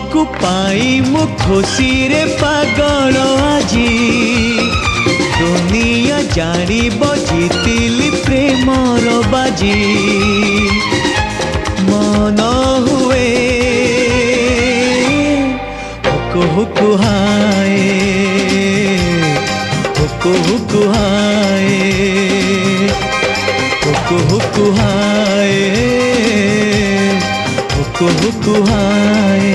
तुमको पाई मु खुशी रे पागल आजी दुनिया जानी जीतिली प्रेमर बाजी मन हुए हुकु हुकु हाय हुकु हुकु हाय हुकु हुकु हाय हुकु हुकु हाय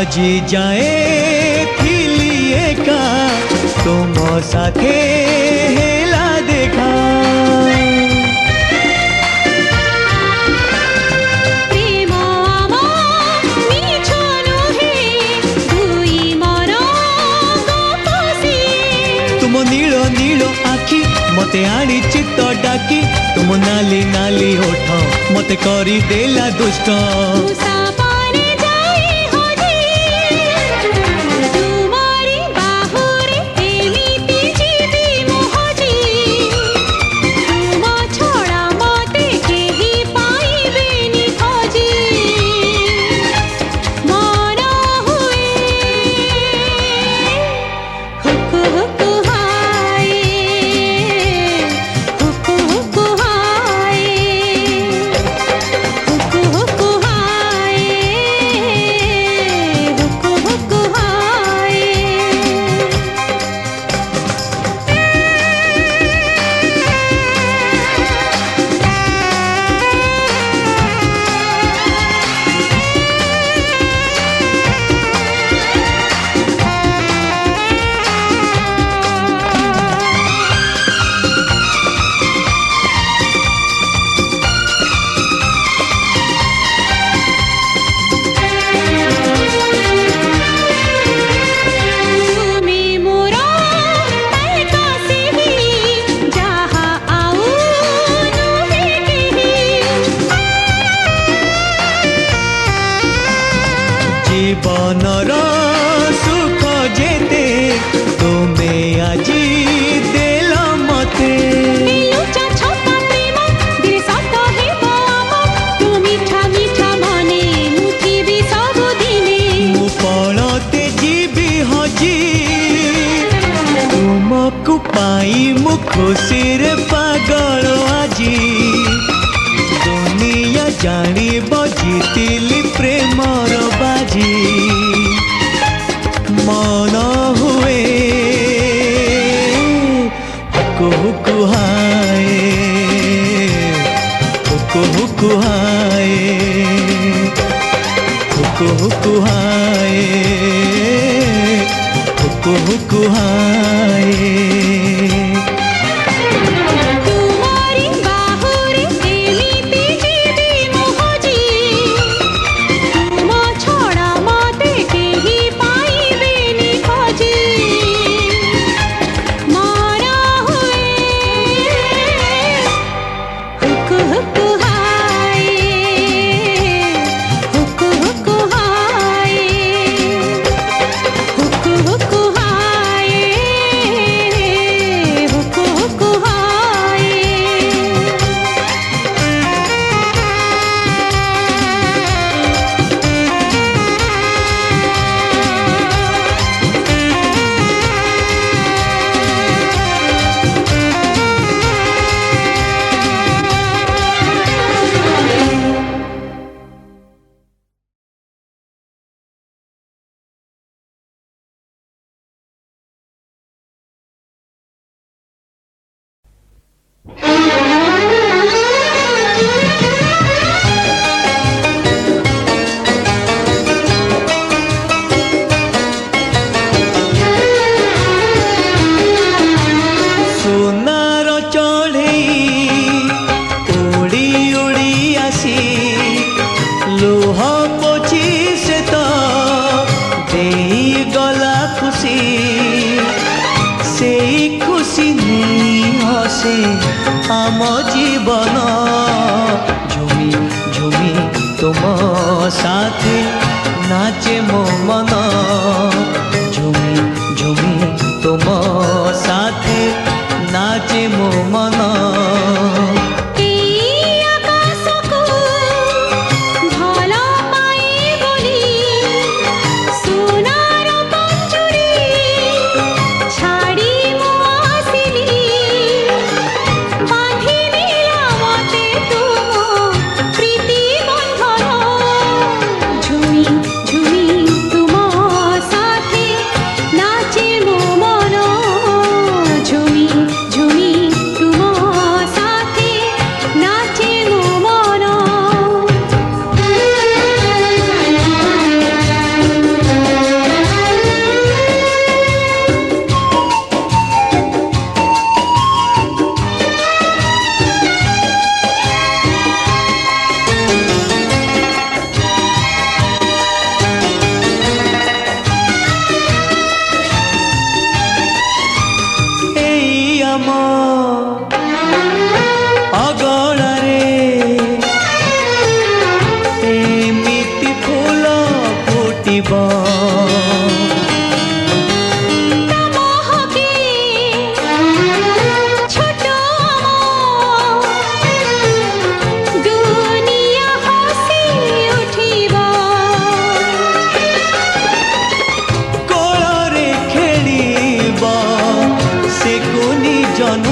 आज जाए थिली एका तुम साथे हेला देखा प्रेम आम मिछ नुहे दुई मन गपसी तुम नील नील आखि मते आनी चित्त डाकी तुम नाली नाली ओठ मते करी देला दुष्ट जीवनर सुख जेते तुमे आजी देल मते मु पलते जीवी हजी तुमको पाई मु खुशी रे पागल आजी दुनिया जानी जीतिली प्रेमर बाजी मन हुए हुकु हुकु हाय हुकु हुकु हाय हुकु हुकु हाय हुकु हुकु हाय साथे नाचे मो मन झुमी झुमी तुम साथे नाचे मो मन अगणारे एमिति फूल फुटिब कोଳରେ खेलिब से कुनी जन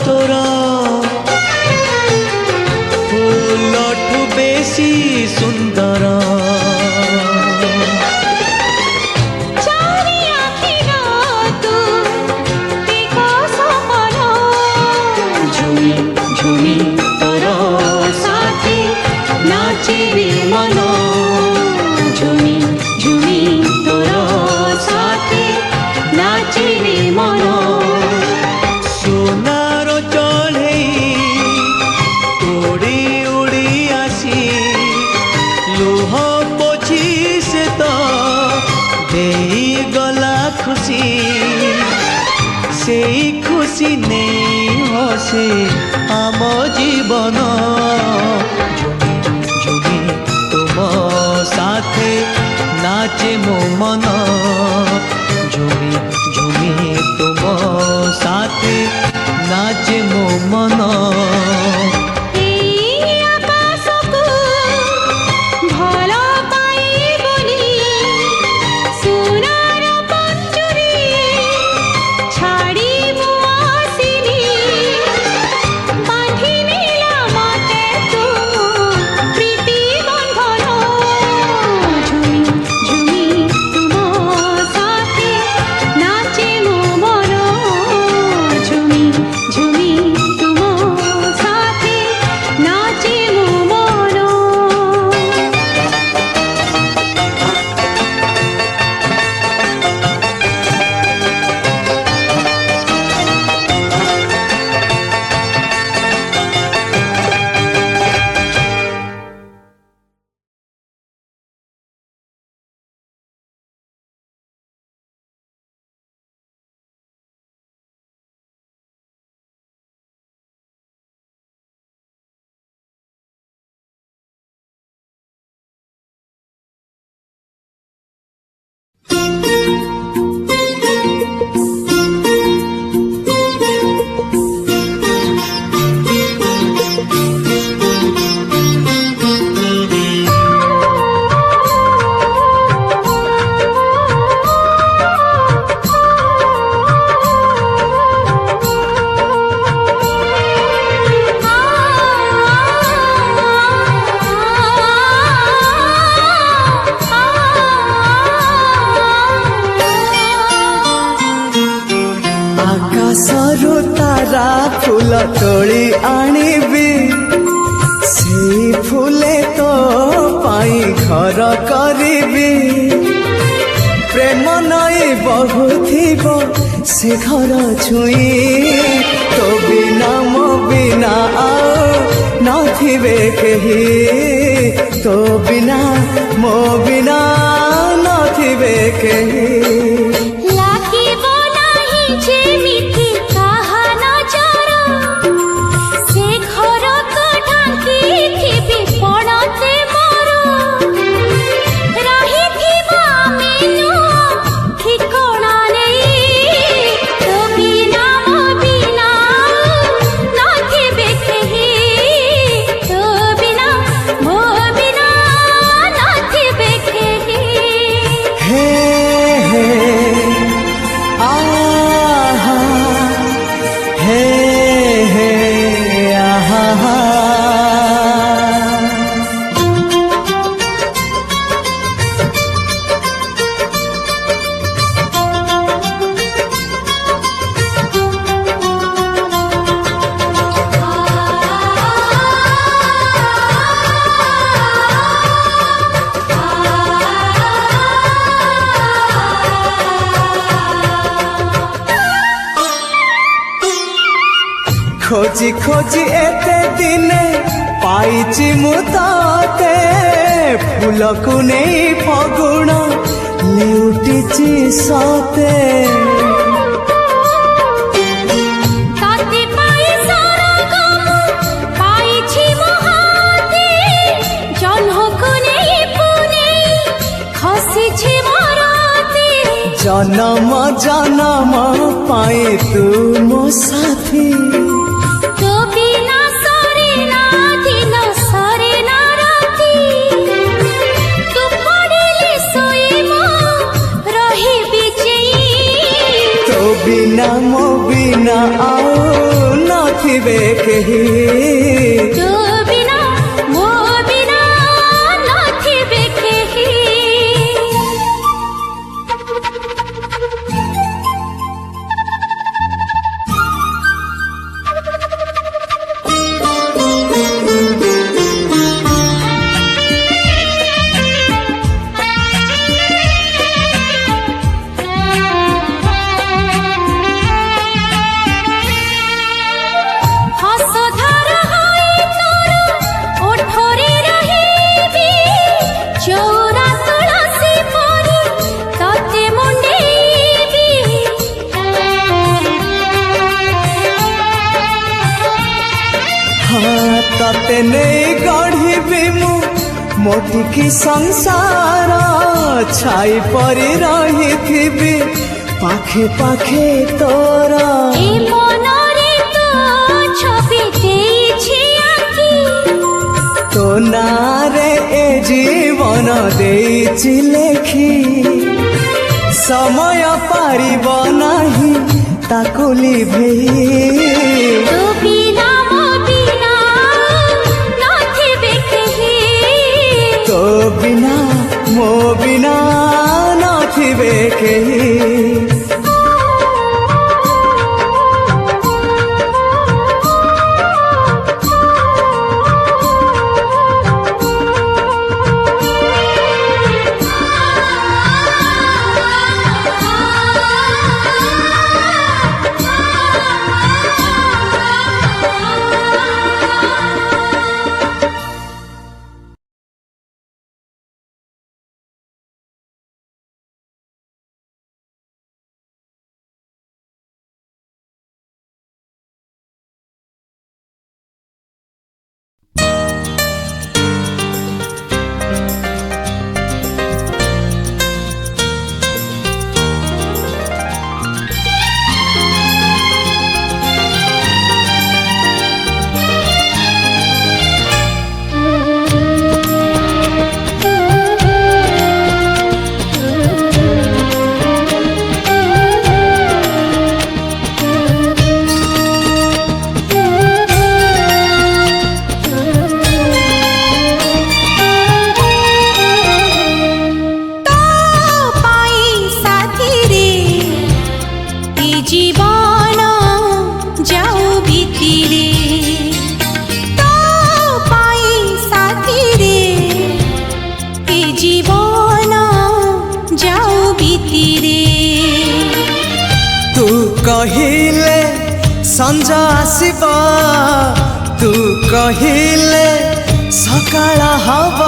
तोरा फूलठू बेसी सुंदर झुमी झुमी तोर साथी नाचिबी मन झुमी झुमी तोर साथी नाचिबी मन सोनार चढ़े उड़ी उड़ी आसी लुह पोछी से तो दे गला खुशी से खुशी नहीं हसे आम जीवन झुमी झुमी तुम साथे नाचे मो मन झुमी झुमी तुम साथे नाचे मो मन झुमी तुम ଆକାଶରୁ ତାରା ଫୁଲ ତୋଳି ଆଣିବି ସେଇ ଫୁଲେ ତୋ ପାଇଁ ଘର କରିବି ପ୍ରେମ ନଈ ବହୁଥିବ ସେ ଘର ଛୁଇଁ ତୋ ବିନା ମୋ ବିନା ଆଉ ନଥିବେ କେହି ତୋ ବିନା ମୋ ବିନା ନଥିବେ କେହି ଲାଗିବ ନାହିଁ ଯେମିତି କାହା ନଜର ସେ ଘରକୁ ଢାଙ୍କିଥିବି ପଣତେ ମୋର ରହିଥିବା ମେନୁ ଠିକଣା ନେଇ ତୋ ବିନା ମୋ ବିନା ନଥିବେ କେହି ତୋ ବିନା ମୋ ବିନା ନଥିବେ କେହି हे हे आहा हे हे आहा खोजी खोजी एते दिने पाइची मु ताते फूलकु नहीं फगुण लेउटिची सते ताते पाई सरगम पाइछि महाते जन्मको नेई पुने खसिछि मराते जन्म जन्म पाए तू मो साथी तो बिना सरे ना दिन सरे ना राती तू पड़िले सोई मो रही बिचई तो बिना मो बिना आओ नथिबे केही तो बिना मो बिना नथिबे केही हसधार होई तोर ओठरे रहिबी चौरा तुलसी परी तते मुंडेबी हाँ तते नहीं गढ़ी मु मोटी की संसार छाई परी रही थी पाखे पाखे तोरा ए मनरे तो छवि देइछि आखि तो नारे ए जीवन देइछि लेखी समय पारिब नाही ताकु लिभेई तो बिना मो बिना नथिबे केही तो बिना मो बिना नथिबे केही कहिले संज आसिब तू कहिले सकाळ हब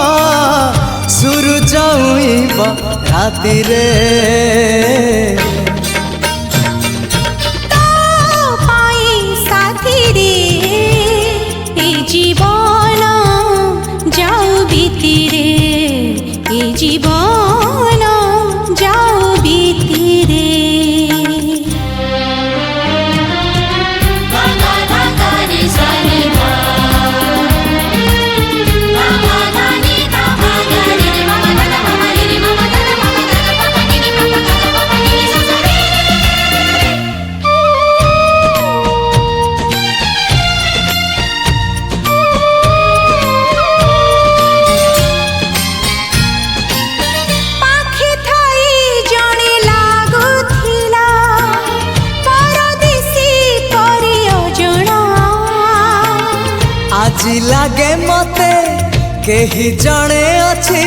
सूरज उइब राति रे जीवन जाऊ बीती रे ए जीवन जाऊ बीती रे আজি लागे मते केही जणे अछि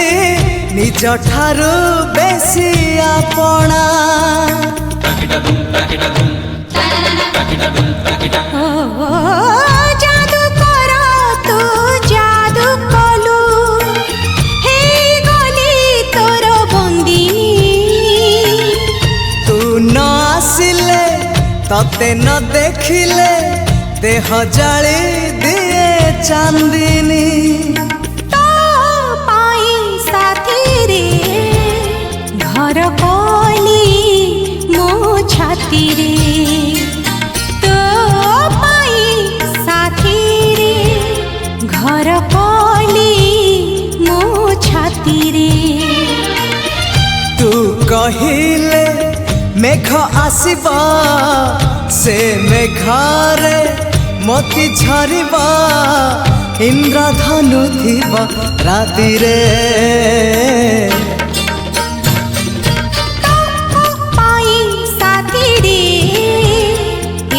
निज ठारू बेसी आपणा जादू कर तू जादू कलु हे गली तोर बंदिनी तू न आसिले तते न देखिले देह जाली दिए चांदिनी तो पाई साथी रे घर कली मो छाती रे तो पाई साथी रे घर कली मो छाती रे तू कहिले मेघ आसिब से मेघरे मोती झरिबा इंद्रधनु थिब राति रे पाई साथी रे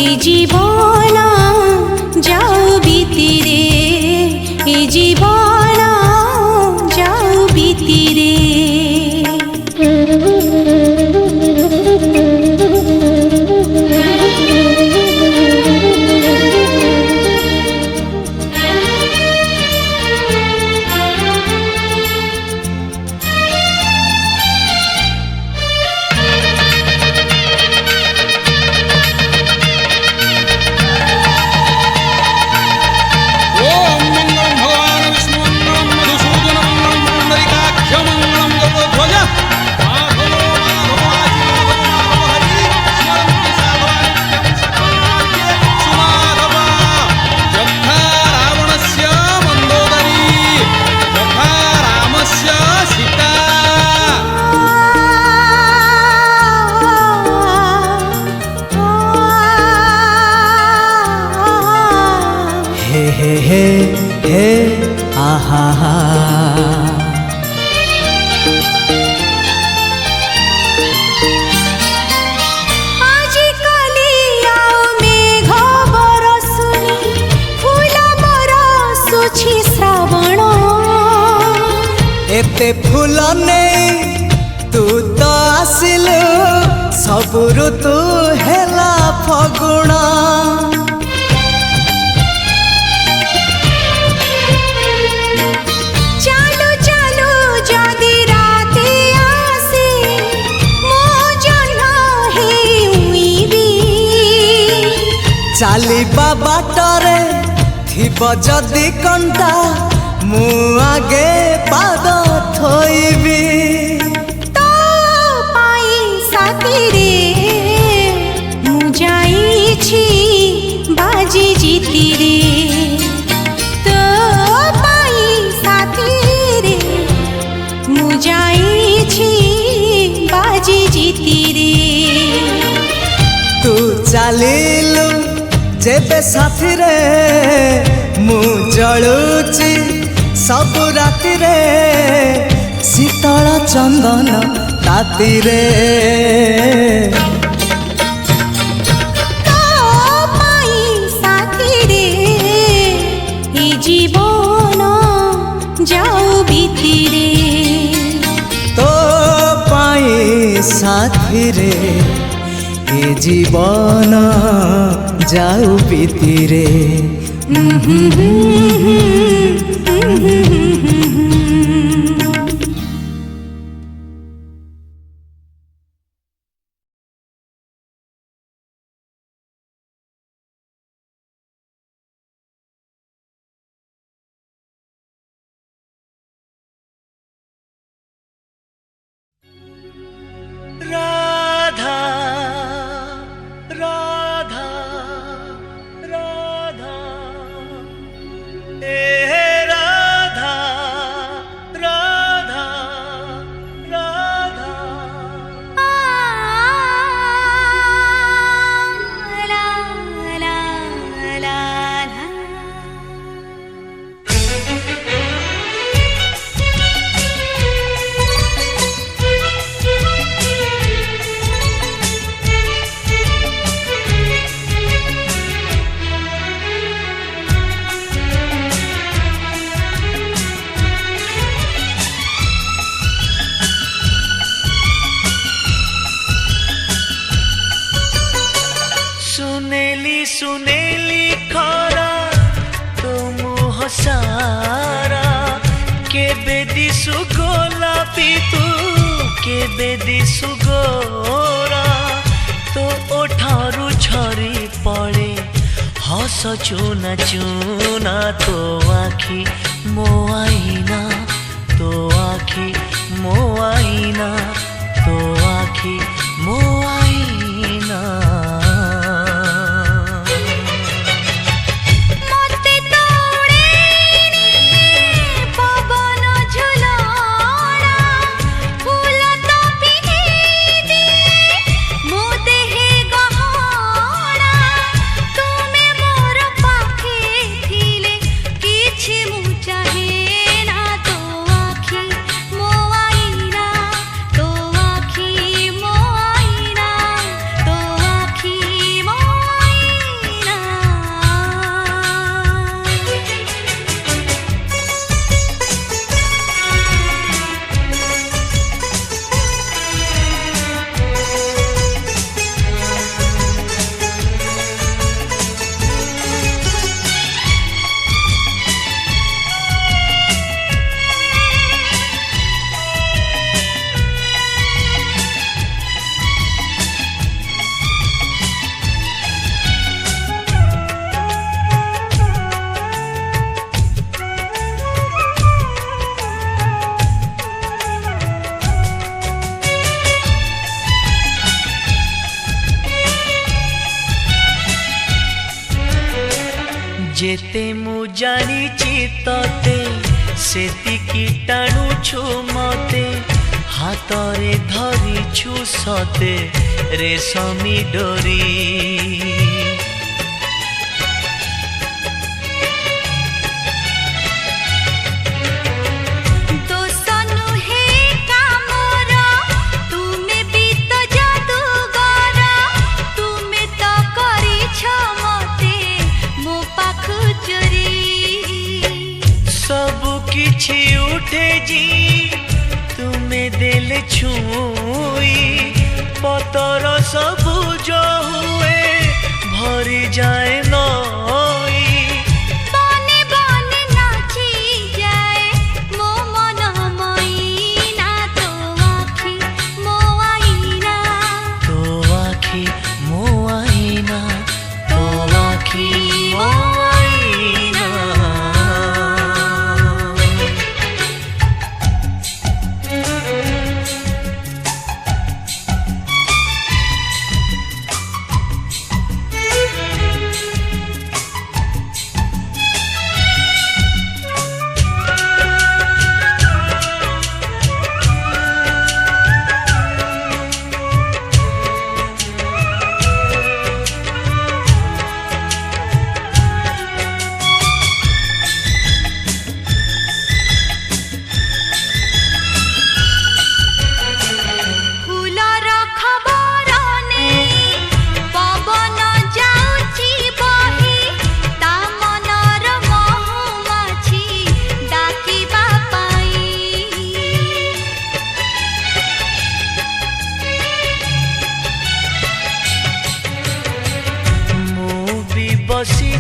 ए जीवन जाऊ बीती रे ए जीवन जाऊ बीती रे हे आहा आजी काली आओ मेघ बरसुनी फूल बरसुछि श्रावण एते फूल नहीं तू तो आसिलु सब ऋतु हेला फगुण चालिबा बाटरे थिब जदि कंटा मु आगे पाद थोइबी तो पाई साथी रे मु जाइछि बाजी जीती रे तो पाई साथी रे मु जाइछि बाजी जीती रे तू चालिलु जेबे साथी रे मु जलुची सब राति रे शीतल चंदन ताती रे तो पाई साथी रे ए जीवन जाऊ बीती रे तो पाई साथी रे ए जीवन जाऊ बीतीरे। राधा राधा राधा ए राधा राधा राधा ला ला ला ला। सुनेली सुनेली खरा तो मुह सारा केबे दिसु गोलापी तू केबे दिसु गोरा तो ओठारू झरी पड़े हस चुना चुना तो आखी मो आईना तो आखी मो आईना तो आखी मो आईना। मते तोड़ेनी पवन झुलना फूल तो पिन्ही दिए मो देहे गहना। तुमे मोर पाखे थिले किछि मु चाहे ना तो आखि मो आईना तो आखि मो आईना तो आखि मो आईना। जेते मु जानिची तते सेतिकी टाणुछु मते हातरे धरिछु सते रेशमी डोरी। दोष नुहे कामर तुमे भी तो जादूगर तुमे तो करिछ मते मो पाखु चोरी। सब किछि उठे जी तुमे देले छुई पतर सबुज हुए भरी जाए नई। बने बने नाची जाए मो मन मैना तो आखि मो आईना तो आखी मो आईना तो आखी मो आईना।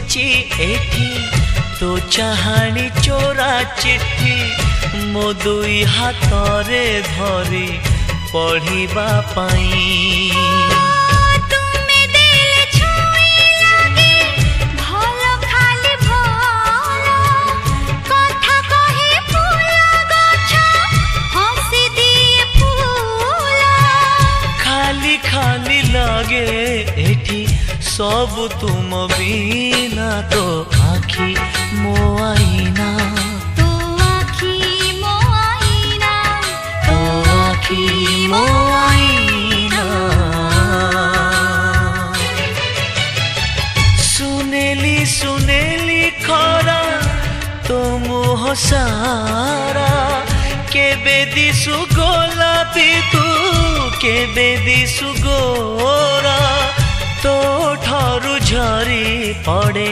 ବସିଛି ଏଠି ତୋ ଚାହାଣି ଚୋରା ଚିଠି ମୋ ଦୁଇ ହାତରେ ଧରି ପଢ଼ିବା ପାଇଁ। ତୁମେ ଦେଲେ ଛୁଇଁ ଲାଗେ ଭଲ ଖାଲି ଭଲ କଥା କହି ଫୁଲ ଗଛ ହସି ଦିଏ ଫୁଲ। ଖାଲି ଖାଲି ଲାଗେ ଏଠି ସବୁ ତୁମ ବିନା ତୋ ଆଖି ମୋ ଆଇନା ତୋ ଆଖି ମୋ ଆଇନା ତୋ ଆଖି ମୋ ଆଇନା। ସୁନେଲି ସୁନେଲି ଖରା ତୋ ମୁହଁ ସାରା କେବେ ଦିଶୁ ଗୋଲାପି ତୁ କେବେ ଦିଶୁ ଗୋରା ତୋ ଠାରୁ ଝରି ପଡ଼େ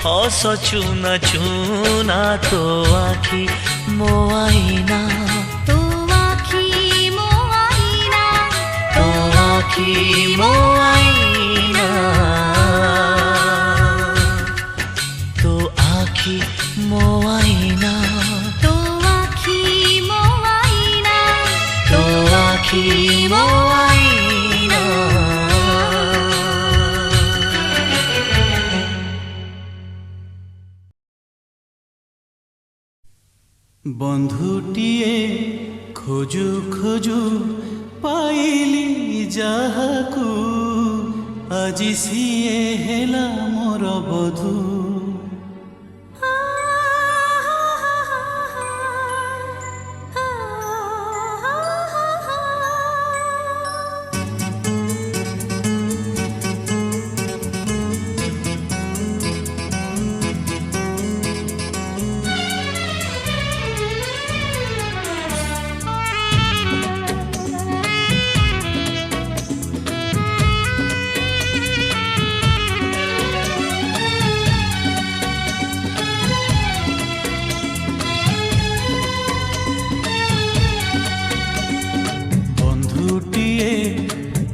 ହସ ଚୁନା ଚୁନା ତୋ ଆଖି ମୋ ଆଇନା ତୋ ଆଖି ମୋ ଆଇନା ତୋ ଆଖି ମୋ ଆଇନା ତୋ ଆଖି ମୋ ଆଇନା ତୋ ଆଖି ମୋ ଆଇନା ତୋ ଆଖି ମୋ ଆଇନା। ବନ୍ଧୁଟିଏ ଖୋଜୁ ଖୋଜୁ ପାଇଲି ଯାହାକୁ ଆଜି ସିଏ ହେଲା ମୋର ବଧୁ।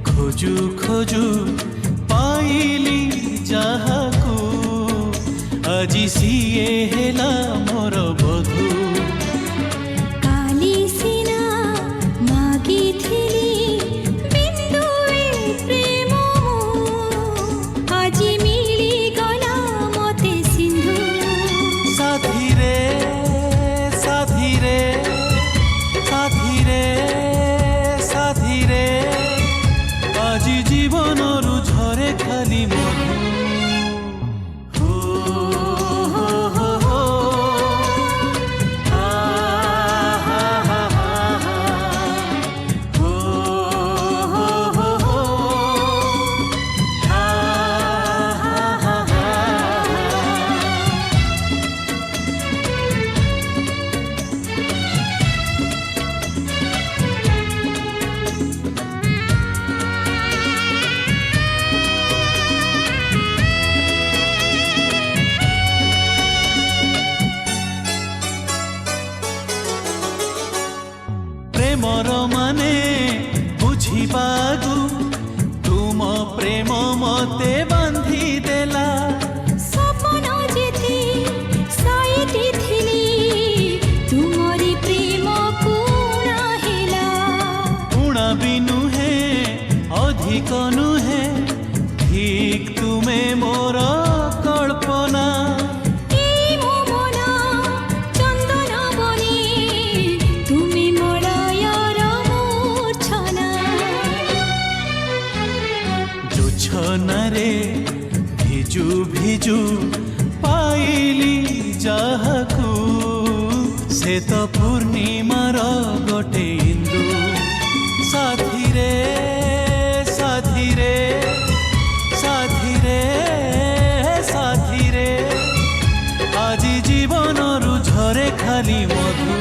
ଖୋଜୁ ଖୋଜୁ ପାଇଲି ଯାହାକୁ ଆଜି ସିଏ ହେଲା ମୋର ବଧୁ। କାଲି ସିନା ମାଗିଥିଲି ବିନ୍ଦୁଏ ପ୍ରେମ ଆଜି ମିଳିଗଲା ମତେ ସିନ୍ଧୁ। ସାଥିରେ ସାଥିରେ ସାଥିରେ ସାଥିରେ ଆଜି ଜୀବନରୁ ଝରେ ଖାଲି ମଧୁ। ପ୍ରେମର ମାନେ ବୁଝିବାକୁ ତୁମ ପ୍ରେମ ମତେ ବାନ୍ଧି ଦେଲା। ସପନ ଯେତେ ସାଇତିଥିଲି ତୁମରି ପ୍ରେମକୁ ଉଣା ହେଲା। ଉଣା ବି ନୁହେଁ ଅଧିକ ନୁହେଁ ଠିକ୍ ତୁମେ ମୋର କଳ୍ପନା। ଛନାରେ ଭିଜୁ ଭିଜୁ ପାଇଲି ଯାହାକୁ ସେ ତ ପୂର୍ଣ୍ଣିମାର ଗୋଟେ ଇନ୍ଦୁ। ସାଥିରେ ସାଥିରେ ସାଥିରେ ସାଥିରେ ଆଜି ଜୀବନରୁ ଝରେ ଖାଲି ମଧୁ।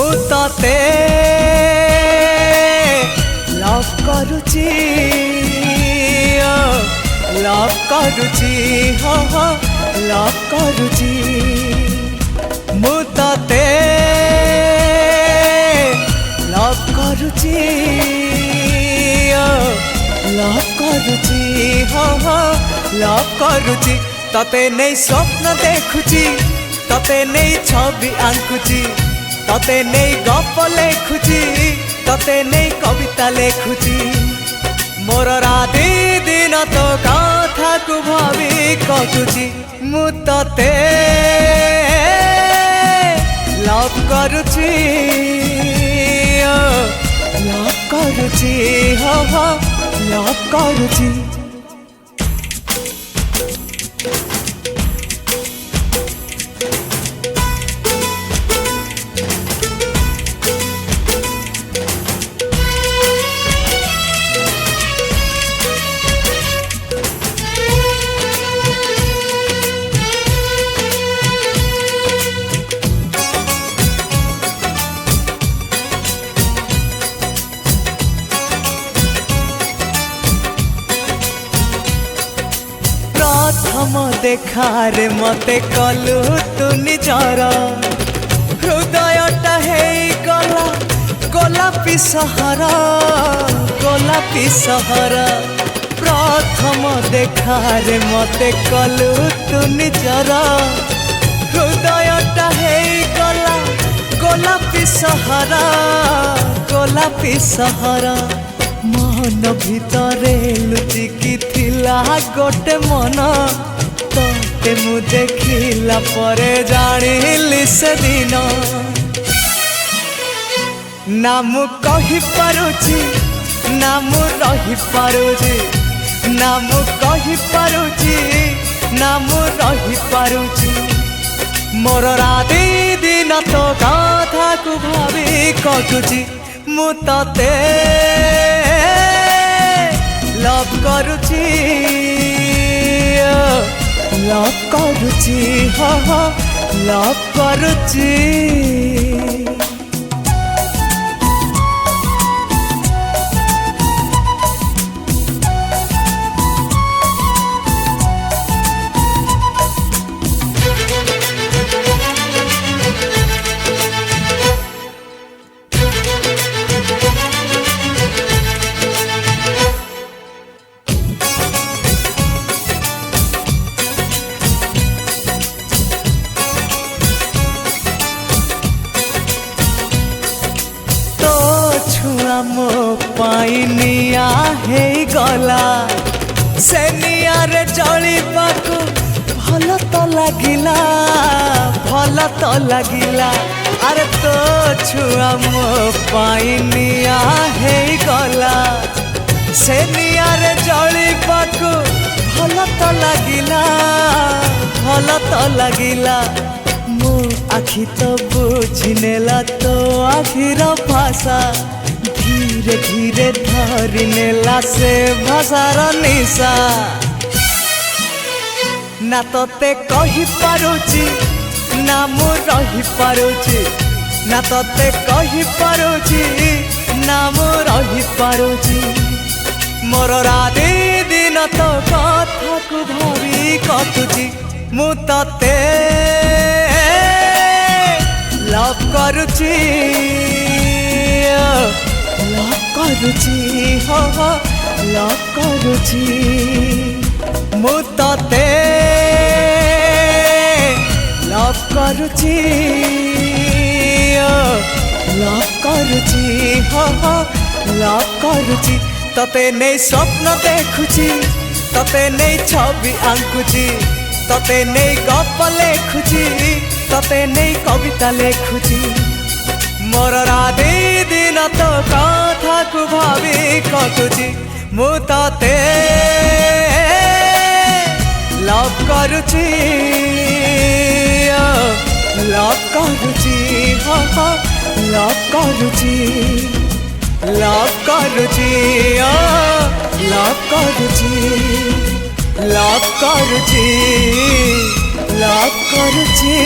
मु तते लव करुची लव करुची हो लव करुची मु तते लव करुची लव करुची हो लव करुची तते नहीं स्वप्न देखुची तते नहीं छवि आंकुची तते नहीं गप लेखुची तते नहीं कविता लेखुची मोर राति दिन तो कथा को भावी कटुची मु तते लव करुची लव करुची हो लव करुची प्रथम देखारे मते कलु तु निजर हृदयटा हे गला गोलापी सहर प्रथम देखारे मते कलु तु निजर हृदयटा हे गला गोलापी सहर मन भितरे लुचिकी थिला गोटे मन तोते मु देखिला परे जानिली से दिन ना मु कहि पारुची ना मु रही पारुची ना मु कहि पारुची ना मु रही पारुची मोर राति दिन तो कथा को भावी कटुची मु तते लव करुची हो लव करुची मो पाइनिया हे गला से निया रे जलिबाको भल तो लागिला अरे तो छुआ मो पाइनिया हे गला से निया रे जलिबाको भल तो लागिला मो आखि तो बुझिनेला तो आखिर भाषा धीरे धीरे धरी नेला से भाषार निशा ना तते कहि पारुची ना मु रही पारुची ना तते कहि पारुची ना मु रही पारुची मोर राति दिन तो कथा को भावी कटुची मु तते लव करुची लव करुची हो लव करुची मु तते लव करुची लव करुची हो लव करुची तते नहीं स्वप्न देखुची तते नहीं छवि आंकुची तते नहीं गप लेखुची तते नहीं कविता लेखुची मोर राति दिन तो कथा को भावी कटुची मु तते लव करुची लव करुची हो लव करुची लव करुची लव करुची लव करुची लव करुची।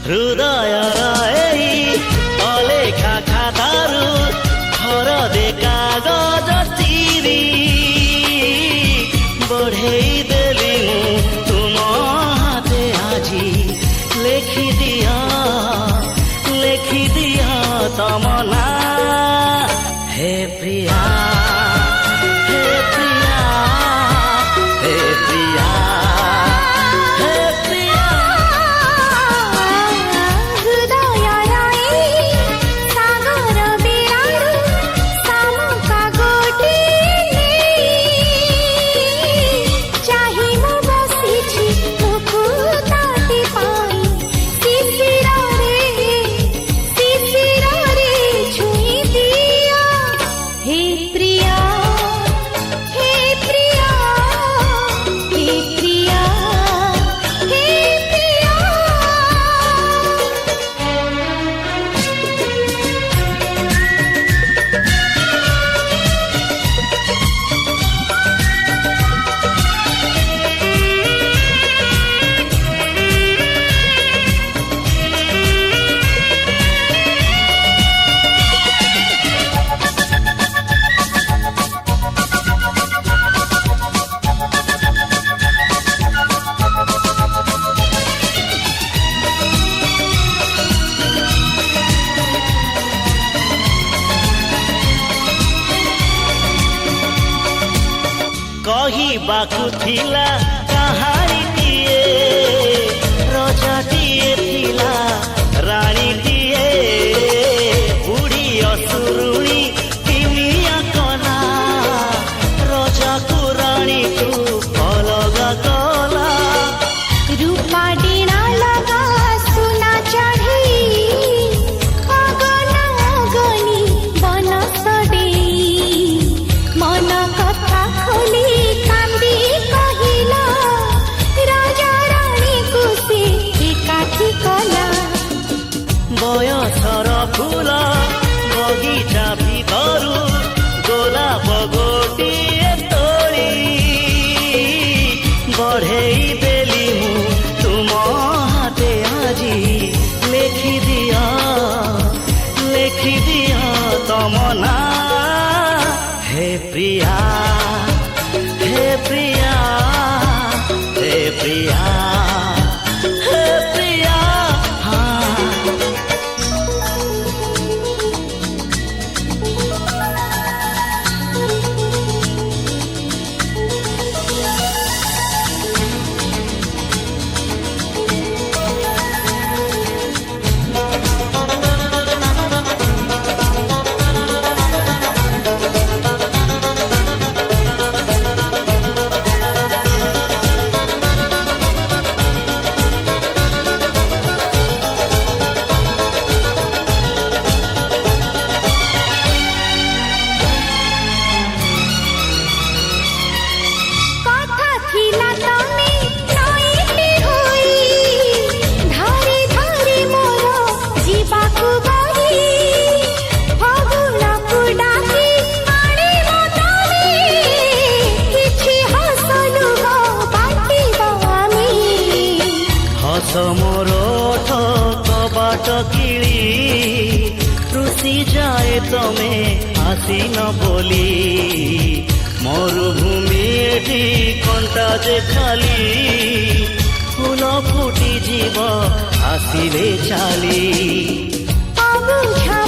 ହୃଦୟର ଏହି ଅଲେଖା ଖାତାରୁ ଘର ଦେ କାଗଜ ଚିରି ବଢ଼େଇ ଦେଲି ମୁଁ ତୁମ ହାତେ ଆଜି ଲେଖିଦିଅ ତମ ନାଁ ହେ ପ୍ରିୟା ହେ ପ୍ରିୟା ହେ ପ୍ରିୟା ହେ ପ୍ରିୟା ହୃଦୟର ଏହି ସାଗର ବେଳାରୁ ଶାମୁକା ଗୋଟିଏ ଚାହିଁ ମୁଁ ବସିଛି ମୁକୁତାଟି ପାଇ ଶିଶିରରେ ଛୁଇଁ ଦିଅ ହେ ପ୍ରିୟା ହେ ପ୍ରିୟା ହେ ପ୍ରିୟା ହେ ପ୍ରିୟା କହିବାକୁ ଥିଲା କାହାଣୀଟିଏ ରଜାଟିଏ ଥିଲା ରାଣୀଟିଏ ବୁଢ଼ୀ ଅସୁରୁଣୀ କିମିଆ କଲା ରଜାକୁ ରାଣୀକୁ ଅଲଗା କଲା रूपा डीना लगा सुना चढ़ी अगना अगनी बन सडेई मन कथा खोली कांदी कहिला राजा रानी को से एकाठी कला ବୟସର ଫୁଲ ବଗିଚା ଭିତରୁ ଗୋଲାପ ଗୋଟିଏ ତୋଳି ବଢ଼େଇ ଦେଲି ମୁଁ ତୁମ ହାତେ ଆଜି ଲେଖିଦିଅ ତମ ନାଁ ହେ ପ୍ରିୟା ହେ ପ୍ରିୟା ହେ ପ୍ରିୟା ହେ ପ୍ରିୟା ହଁ কথা ଥିଲା ତମେ ନଈଟେ ହୋଇ ଧରି ଧରି ମୋର ଯିବାକୁ ବହି ଫଗୁଣକୁ ଡାକି ଆଣିବ ତମେ କିଛି ହସ ଲୁହ ବାଣ୍ଟିବ ଆମେ ହସ ମୋର ଓଠ କବାଟ କିଳି ରୁଷି ଯାଏ ତମେ ଆସିନ ବୋଲି ମରୁଭୂମି ଏଠି କଣ୍ଟା ଯେ ଖାଲି ଫୁଲ ଫୁଟି ଯିବ ଆସିଲେ ଚାଲି ଅବୁଝା